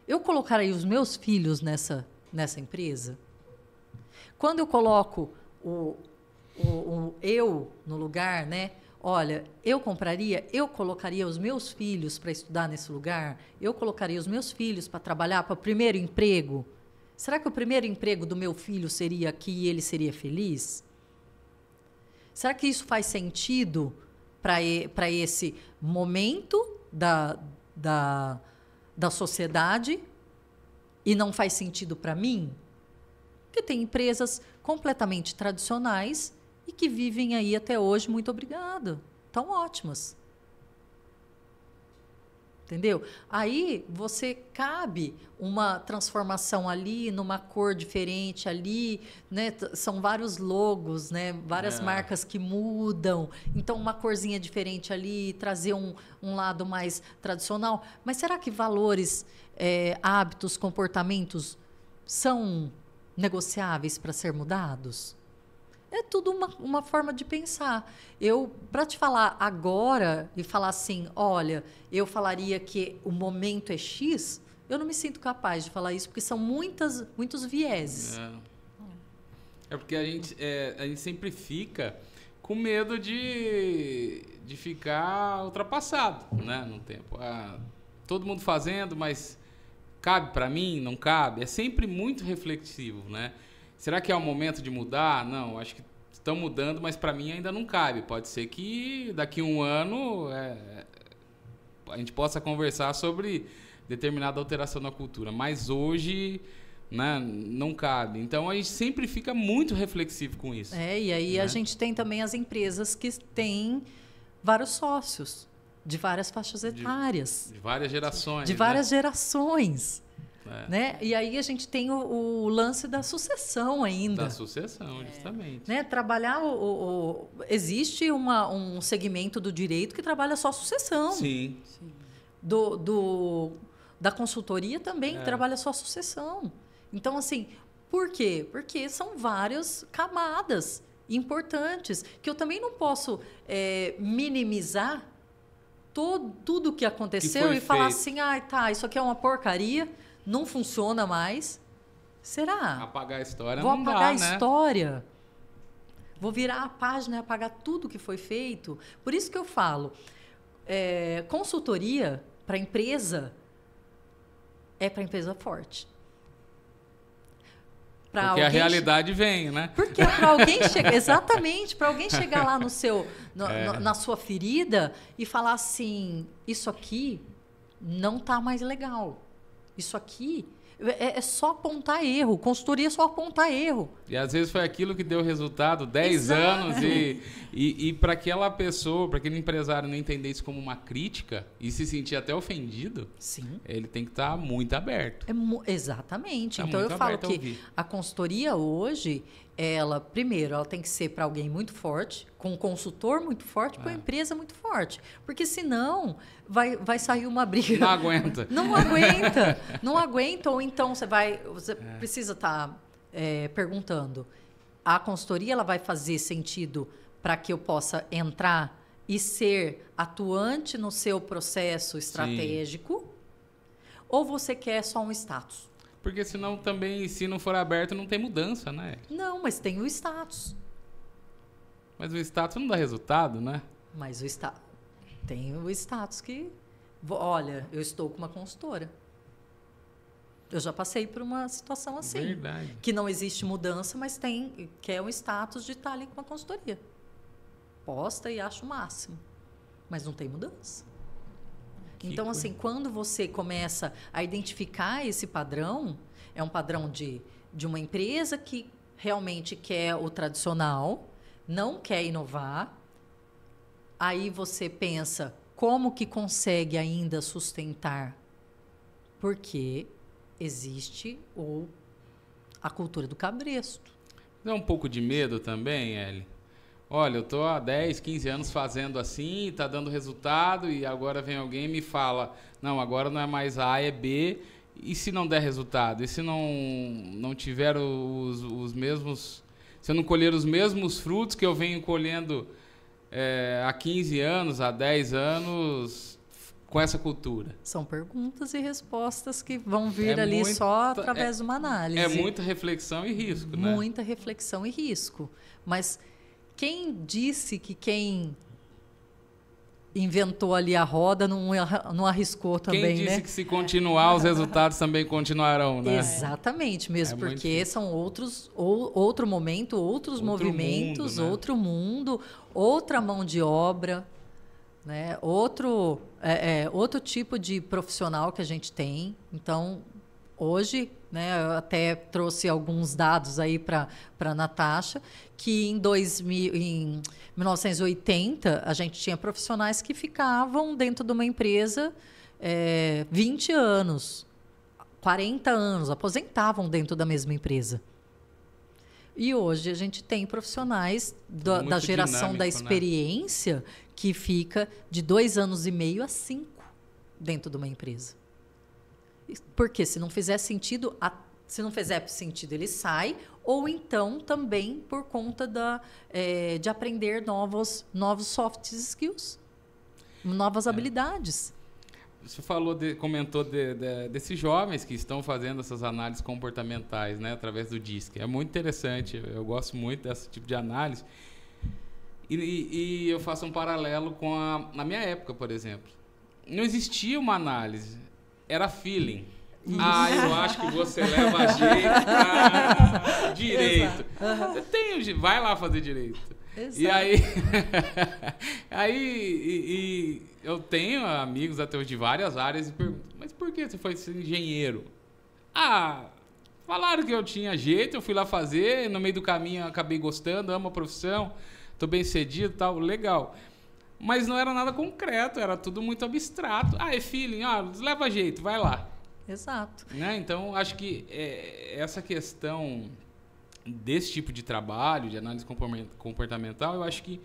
Eu colocaria os meus filhos nessa empresa? Quando eu coloco o eu no lugar, né? Olha, eu colocaria os meus filhos para estudar nesse lugar? Eu colocaria os meus filhos para trabalhar para o primeiro emprego? Será que o primeiro emprego do meu filho seria aqui e ele seria feliz? Será que isso faz sentido para esse momento da sociedade e não faz sentido para mim? Porque tem empresas completamente tradicionais e que vivem aí até hoje, muito obrigada, estão ótimas. Entendeu? Aí você cabe uma transformação ali, numa cor diferente ali, né? São vários logos, né? Várias marcas que mudam. Então, uma corzinha diferente ali, trazer um lado mais tradicional. Mas será que valores, hábitos, comportamentos são negociáveis para ser mudados? É tudo uma forma de pensar. Para te falar agora e falar assim, olha, eu falaria que o momento é X, eu não me sinto capaz de falar isso, porque são muitos vieses. É porque a gente sempre fica com medo de ficar ultrapassado, né, no tempo. Todo mundo fazendo, mas cabe para mim? Não cabe? É sempre muito reflexivo, né? Será que é o momento de mudar? Não, acho que estão mudando, mas para mim ainda não cabe. Pode ser que daqui a um ano a gente possa conversar sobre determinada alteração na cultura, mas hoje, né, não cabe. Então a gente sempre fica muito reflexivo com isso. E aí, né? A gente tem também as empresas que têm vários sócios, de várias faixas etárias. De várias gerações. De várias gerações. Né? E aí a gente tem o lance da sucessão ainda. Da sucessão, justamente. Né? Trabalhar existe um segmento do direito que trabalha só sucessão. Sim. Da consultoria também trabalha só sucessão. Então, assim, por quê? Porque são várias camadas importantes que eu também não posso minimizar tudo o que aconteceu e falar assim, isso aqui é uma porcaria, não funciona mais. Será? Apagar a história Vou não dá, apagar a né? história. Vou virar a página e apagar tudo que foi feito. Por isso que eu falo, consultoria para empresa é para empresa forte. Porque a realidade vem, né? Porque para alguém chegar, exatamente, para alguém chegar lá na sua ferida e falar assim, isso aqui não está mais legal. Isso aqui é só apontar erro. Consultoria é só apontar erro. E às vezes foi aquilo que deu resultado 10 anos e para aquela pessoa, para aquele empresário não entender isso como uma crítica e se sentir até ofendido, sim, ele tem que estar muito aberto. Exatamente. Então eu falo que a consultoria hoje, primeiro, ela tem que ser para alguém muito forte, com um consultor muito forte, com uma empresa muito forte. Porque senão vai sair uma briga. Não aguenta. Não aguenta. Ou então você precisa estar perguntando. A consultoria ela vai fazer sentido para que eu possa entrar e ser atuante no seu processo estratégico, ou você quer só um status? Porque senão também, se não for aberto, não tem mudança, né? Não, mas tem o status. Mas o status não dá resultado, né? Mas tem o status que... Olha, eu estou com uma consultora. Eu já passei por uma situação assim. Verdade. Que não existe mudança, mas quer um status de estar ali com uma consultoria. Posta e acho o máximo. Mas não tem mudança. Então, assim, quando você começa a identificar esse padrão, é um padrão de uma empresa que realmente quer o tradicional, não quer inovar. Aí você pensa, como que consegue ainda sustentar? Porque existe a cultura do cabresto. Dá um pouco de medo também, Eli? Olha, eu estou há 10, 15 anos fazendo assim, está dando resultado, e agora vem alguém e me fala, não, agora não é mais A, é B, e se não der resultado? E se não tiver os mesmos... Se eu não colher os mesmos frutos que eu venho colhendo há 15 anos, há 10 anos, com essa cultura? São perguntas e respostas que vão vir ali só através de uma análise. É muita reflexão e risco, né? Muita reflexão e risco. Mas quem disse que quem inventou ali a roda não arriscou também, né? Quem disse que se continuar, os resultados também continuarão, né? Exatamente, mesmo porque são outro momento, outros movimentos, mundo, né? Outro mundo, outra mão de obra, né? Outro tipo de profissional que a gente tem. Então, hoje, né, eu até trouxe alguns dados aí para a Natasha, que em 1980 a gente tinha profissionais que ficavam dentro de uma empresa 20 anos, 40 anos, aposentavam dentro da mesma empresa. E hoje a gente tem profissionais da geração da experiência, né? Que fica de 2 anos e meio a 5 dentro de uma empresa. Porque se não fizer sentido, ele sai, ou então também por conta de aprender novos soft skills, novas habilidades. Você comentou desses jovens que estão fazendo essas análises comportamentais, né, através do DISC. É muito interessante, eu gosto muito desse tipo de análise. E eu faço um paralelo com na minha época, por exemplo. Não existia uma análise, era feeling. Isso. Eu acho que você leva jeito pra direito. Vai lá fazer direito. Exato. E aí, eu tenho amigos até hoje de várias áreas e pergunto, mas por que você foi ser engenheiro? Falaram que eu tinha jeito, eu fui lá fazer, no meio do caminho eu acabei gostando, amo a profissão, tô bem cedido e tal, legal. Mas não era nada concreto, era tudo muito abstrato. É feeling, leva jeito, vai lá. Exato. Né? Então, acho que essa questão desse tipo de trabalho, de análise comportamental, eu acho que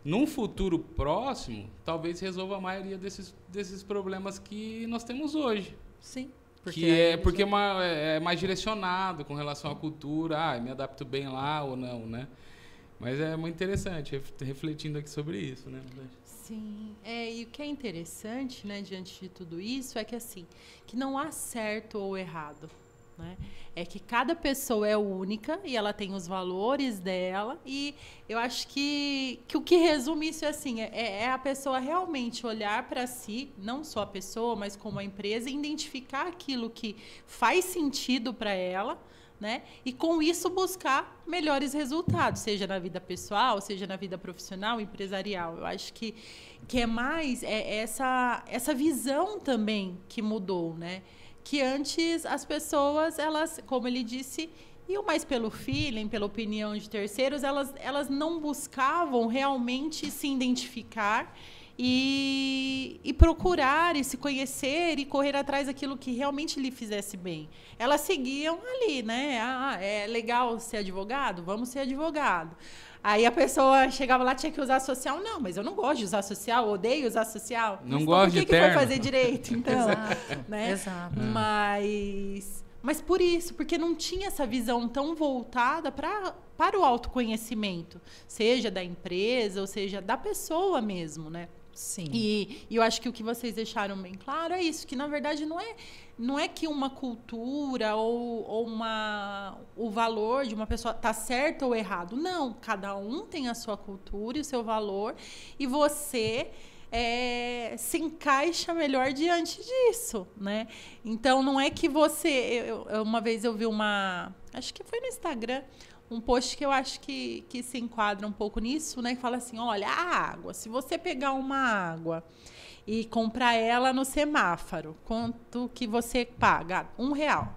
num futuro próximo, talvez resolva a maioria desses problemas que nós temos hoje. Sim. Porque é mais direcionado com relação à cultura, me adapto bem lá ou não, né? Mas é muito interessante, refletindo aqui sobre isso, né? Sim, e o que é interessante, né, diante de tudo isso, é que assim, que não há certo ou errado, né? É que cada pessoa é única e ela tem os valores dela, e eu acho que o que resume isso é assim, é a pessoa realmente olhar para si, não só a pessoa, mas como a empresa, e identificar aquilo que faz sentido para ela, né? E com isso buscar melhores resultados, seja na vida pessoal, seja na vida profissional, empresarial. Eu acho que é mais essa visão também que mudou, né? Que antes as pessoas, elas, como ele disse, iam mais pelo feeling, pela opinião de terceiros, elas não buscavam realmente se identificar e procurar e se conhecer e correr atrás daquilo que realmente lhe fizesse bem. Elas seguiam ali, né? É legal ser advogado? Vamos ser advogado. Aí a pessoa chegava lá, tinha que usar social. Não, mas eu não gosto de usar social, odeio usar social. Não gosto de terno. Por que foi fazer direito, então? Exato, né? Exato. Mas Mas por isso, porque não tinha essa visão tão voltada para o autoconhecimento, seja da empresa, ou seja, da pessoa mesmo, né? Sim. E eu acho que o que vocês deixaram bem claro é isso, que na verdade não é que uma cultura ou o valor de uma pessoa está certo ou errado. Não, cada um tem a sua cultura e o seu valor, e você se encaixa melhor diante disso, né? Então, não é que você... uma vez eu vi acho que foi no Instagram, um post que eu acho que se enquadra um pouco nisso, né? Que fala assim, olha, a água, se você pegar uma água e comprar ela no semáforo, quanto que você paga? R$1.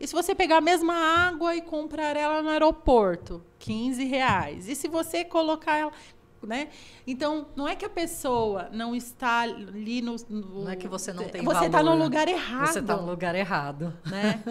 E se você pegar a mesma água e comprar ela no aeroporto, R$15. E se você colocar ela... Né? Então, não é que a pessoa não está ali não é que você não tem você valor. Está no lugar errado. Você está no lugar errado. Né?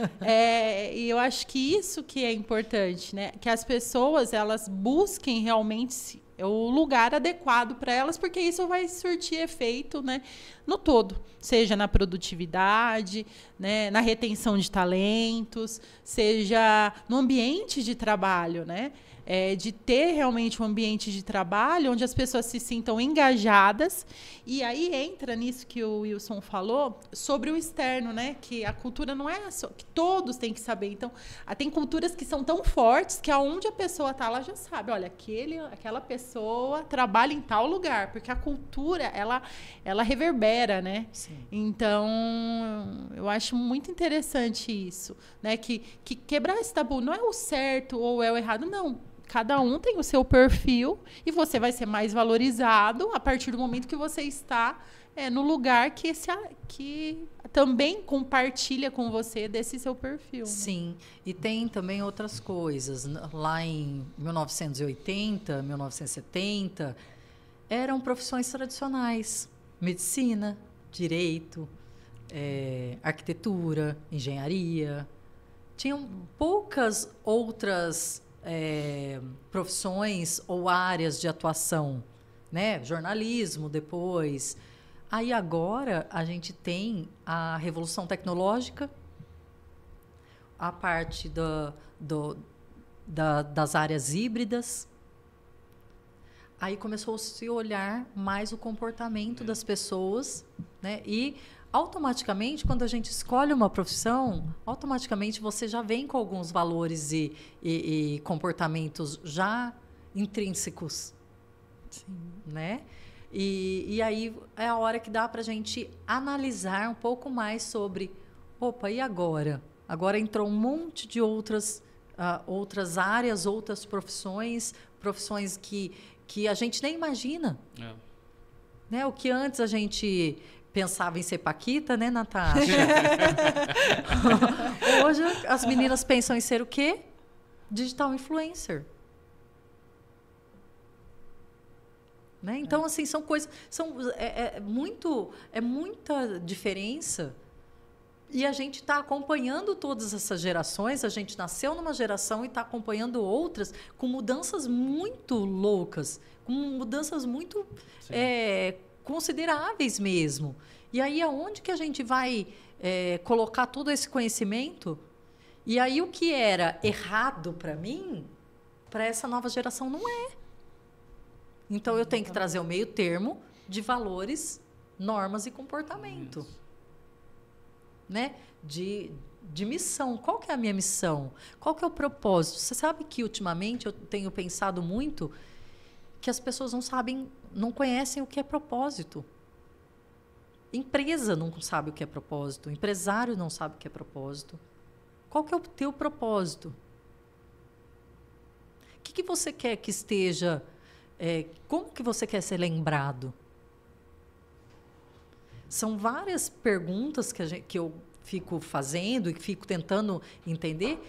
E eu acho que isso que é importante, né? Que as pessoas, elas busquem realmente o lugar adequado para elas, porque isso vai surtir efeito, né, no todo. Seja na produtividade, né, na retenção de talentos, seja no ambiente de trabalho, né? De ter realmente um ambiente de trabalho onde as pessoas se sintam engajadas. E aí entra nisso que o Wilson falou sobre o externo, né? Que a cultura não é só que todos têm que saber. Então, tem culturas que são tão fortes que aonde a pessoa está, ela já sabe. Olha, aquela pessoa trabalha em tal lugar, porque a cultura ela reverbera, né? Sim. Então, eu acho muito interessante isso, né? Que quebrar esse tabu não é o certo ou é o errado, não. Cada um tem o seu perfil e você vai ser mais valorizado a partir do momento que você está no lugar que também compartilha com você desse seu perfil. Sim, né? E tem também outras coisas. Lá em 1980, 1970, eram profissões tradicionais. Medicina, direito, arquitetura, engenharia. Tinham poucas outras... profissões ou áreas de atuação, né? Jornalismo depois. Aí agora a gente tem a revolução tecnológica, a parte das áreas híbridas. Aí começou a se olhar mais o comportamento das pessoas, né? E automaticamente, quando a gente escolhe uma profissão, automaticamente você já vem com alguns valores e comportamentos já intrínsecos. Sim. Né? E aí é a hora que dá para a gente analisar um pouco mais sobre... Opa, e agora? Agora entrou um monte de outras áreas, outras profissões que a gente nem imagina. Né? O que antes a gente... pensava em ser paquita, né, Natasha? Hoje as meninas pensam em ser o quê? Digital influencer. Né? Então, assim, são coisas... muita diferença. E a gente está acompanhando todas essas gerações. A gente nasceu numa geração e está acompanhando outras com mudanças muito loucas, com mudanças muito... consideráveis mesmo. E aí, aonde que a gente vai colocar todo esse conhecimento? E aí, o que era errado para mim, para essa nova geração, não é. Então, eu tenho que trazer o meio termo de valores, normas e comportamento. Né? De missão. Qual que é a minha missão? Qual que é o propósito? Você sabe que, ultimamente, eu tenho pensado muito que as pessoas não conhecem o que é propósito. Empresa não sabe o que é propósito. Empresário não sabe o que é propósito. Qual que é o teu propósito? O que você quer que esteja... como que você quer ser lembrado? São várias perguntas que eu fico fazendo e que fico tentando entender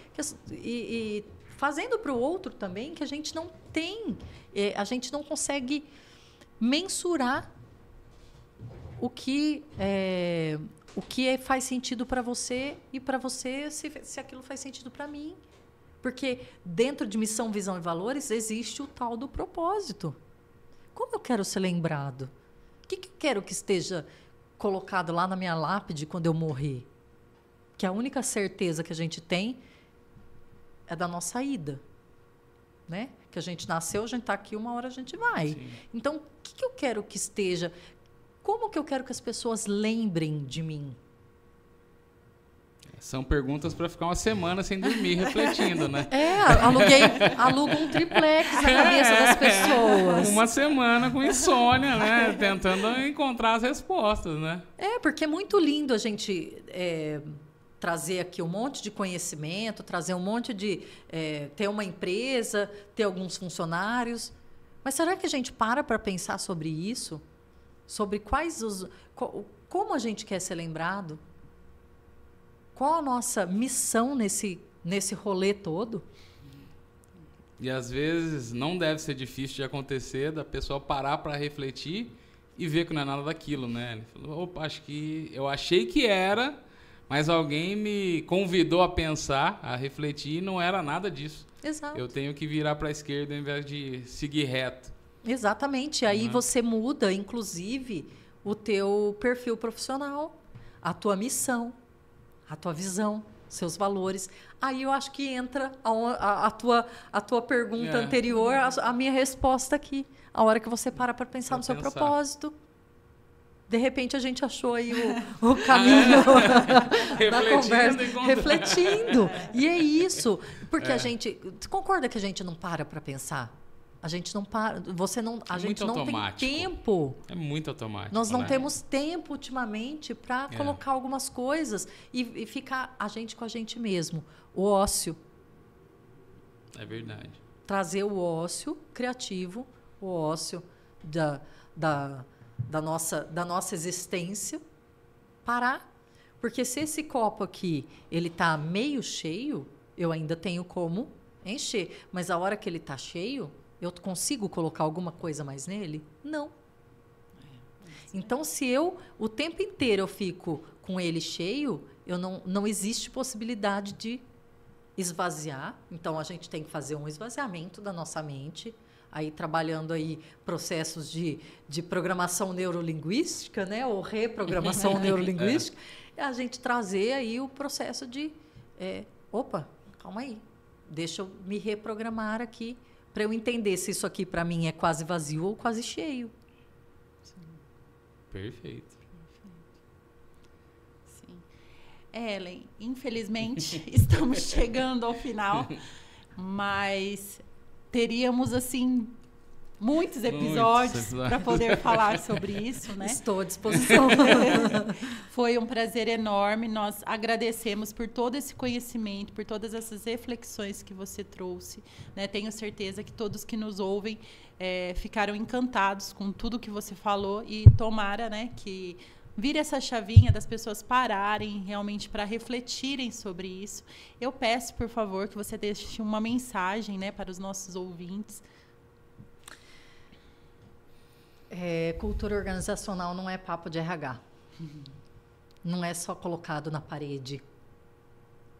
e fazendo para o outro também, que a gente não tem, a gente não consegue mensurar o que faz sentido para você e para você se aquilo faz sentido para mim. Porque dentro de missão, visão e valores existe o tal do propósito. Como eu quero ser lembrado? O que eu quero que esteja colocado lá na minha lápide quando eu morrer? que a única certeza que a gente tem é da nossa ida, né? Que a gente nasceu, a gente está aqui, uma hora a gente vai. Sim. Então, o que eu quero que esteja? Como que eu quero que as pessoas lembrem de mim? São perguntas para ficar uma semana sem dormir, refletindo, né? Aluga um triplex na cabeça das pessoas. Uma semana com insônia, né? Tentando encontrar as respostas, né? Porque é muito lindo a gente trazer aqui um monte de conhecimento, trazer um monte de... ter uma empresa, ter alguns funcionários. Mas será que a gente para pensar sobre isso? Sobre como a gente quer ser lembrado? Qual a nossa missão nesse rolê todo? E às vezes não deve ser difícil de acontecer da pessoa parar para refletir e ver que não é nada daquilo, né? Ele falou, opa, eu achei que era, mas alguém me convidou a pensar, a refletir, e não era nada disso. Exato. Eu tenho que virar para a esquerda ao invés de seguir reto. Exatamente. Aí você muda, inclusive, o teu perfil profissional, a tua missão, a tua visão, seus valores. Aí eu acho que entra a tua pergunta anterior, a minha resposta aqui. A hora que você para pensar no seu propósito. De repente a gente achou aí o caminho da conversa. Refletindo. E é isso. Porque a gente... Você concorda que a gente não para pensar? A gente não para, a gente não tem tempo. É muito automático. Nós não temos tempo ultimamente para colocar algumas coisas e ficar a gente com a gente mesmo. O ócio. É verdade. Trazer o ócio criativo, o ócio da nossa existência, parar. Porque se esse copo aqui ele está meio cheio, eu ainda tenho como encher. Mas a hora que ele está cheio, eu consigo colocar alguma coisa mais nele? Não. Então, se o tempo inteiro eu fico com ele cheio, não existe possibilidade de esvaziar. Então, a gente tem que fazer um esvaziamento da nossa mente, aí trabalhando aí processos de programação neurolinguística, né? Ou reprogramação neurolinguística, a gente trazer aí o processo de, opa, calma aí, deixa eu me reprogramar aqui, para eu entender se isso aqui para mim é quase vazio ou quase cheio. Sim. Perfeito. Sim. Ellen, infelizmente estamos chegando ao final, mas teríamos assim muitos episódios para poder falar sobre isso, né? Estou à disposição. Foi um prazer enorme. Nós agradecemos por todo esse conhecimento, por todas essas reflexões que você trouxe, né? Tenho certeza que todos que nos ouvem ficaram encantados com tudo que você falou e tomara, né, que vire essa chavinha das pessoas pararem realmente para refletirem sobre isso. Eu peço, por favor, que você deixe uma mensagem, né, para os nossos ouvintes. Cultura organizacional não é papo de RH. Não é só colocado na parede.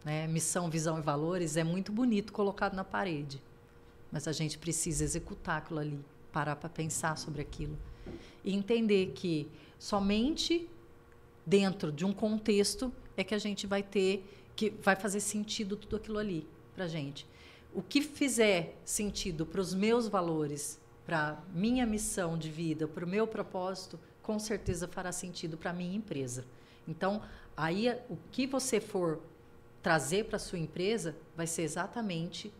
Né? Missão, visão e valores é muito bonito colocado na parede. Mas a gente precisa executar aquilo ali, parar para pensar sobre aquilo. E entender que somente dentro de um contexto é que a gente vai vai fazer sentido tudo aquilo ali para a gente. O que fizer sentido para os meus valores, para minha missão de vida, para o meu propósito, com certeza fará sentido para a minha empresa. Então, aí o que você for trazer para a sua empresa vai ser exatamente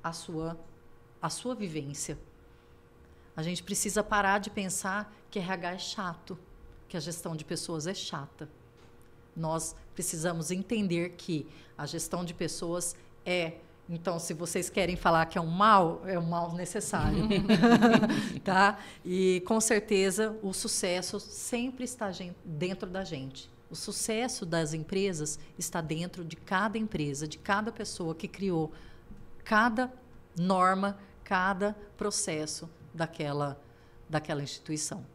a sua vivência. A gente precisa parar de pensar que RH é chato, que a gestão de pessoas é chata. Nós precisamos entender que a gestão de pessoas então, se vocês querem falar que é um mal necessário. Tá? E, com certeza, o sucesso sempre está dentro da gente. O sucesso das empresas está dentro de cada empresa, de cada pessoa que criou cada norma, cada processo daquela instituição.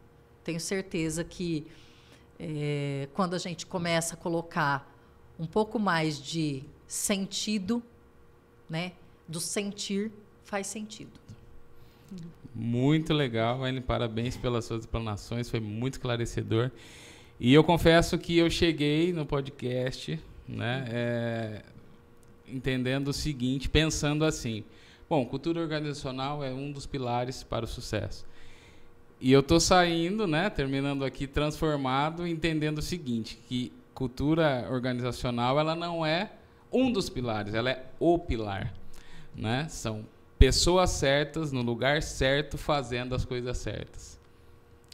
Tenho certeza que, quando a gente começa a colocar um pouco mais de sentido, né, do sentir, faz sentido. Muito legal, Ellen, parabéns pelas suas explanações, foi muito esclarecedor. E eu confesso que eu cheguei no podcast né? Entendendo o seguinte, pensando assim, bom, cultura organizacional é um dos pilares para o sucesso. E eu estou saindo, né, terminando aqui, transformado, entendendo o seguinte, que cultura organizacional ela não é um dos pilares, ela é o pilar, né? São pessoas certas, no lugar certo, fazendo as coisas certas.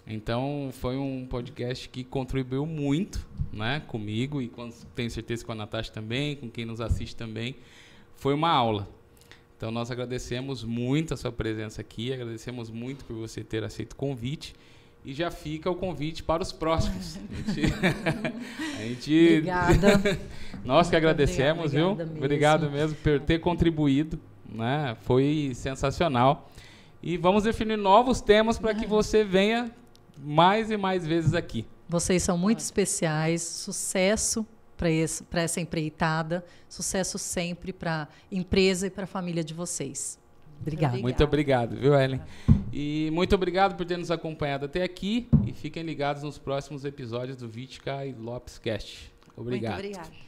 Então, foi um podcast que contribuiu muito, né, comigo e tenho certeza com a Natasha também, com quem nos assiste também. Foi uma aula. Então, nós agradecemos muito a sua presença aqui, agradecemos muito por você ter aceito o convite e já fica o convite para os próximos. Obrigada. Nós que agradecemos, viu? Mesmo. Obrigado mesmo por ter contribuído, né? Foi sensacional. E vamos definir novos temas para que você venha mais e mais vezes aqui. Vocês são muito especiais. Sucesso para essa empreitada. Sucesso sempre para a empresa e para a família de vocês. Obrigada. Muito obrigado, viu, Ellen? E muito obrigado por ter nos acompanhado até aqui. E fiquem ligados nos próximos episódios do Vitica e Lopes Cast. Obrigado. Muito obrigada.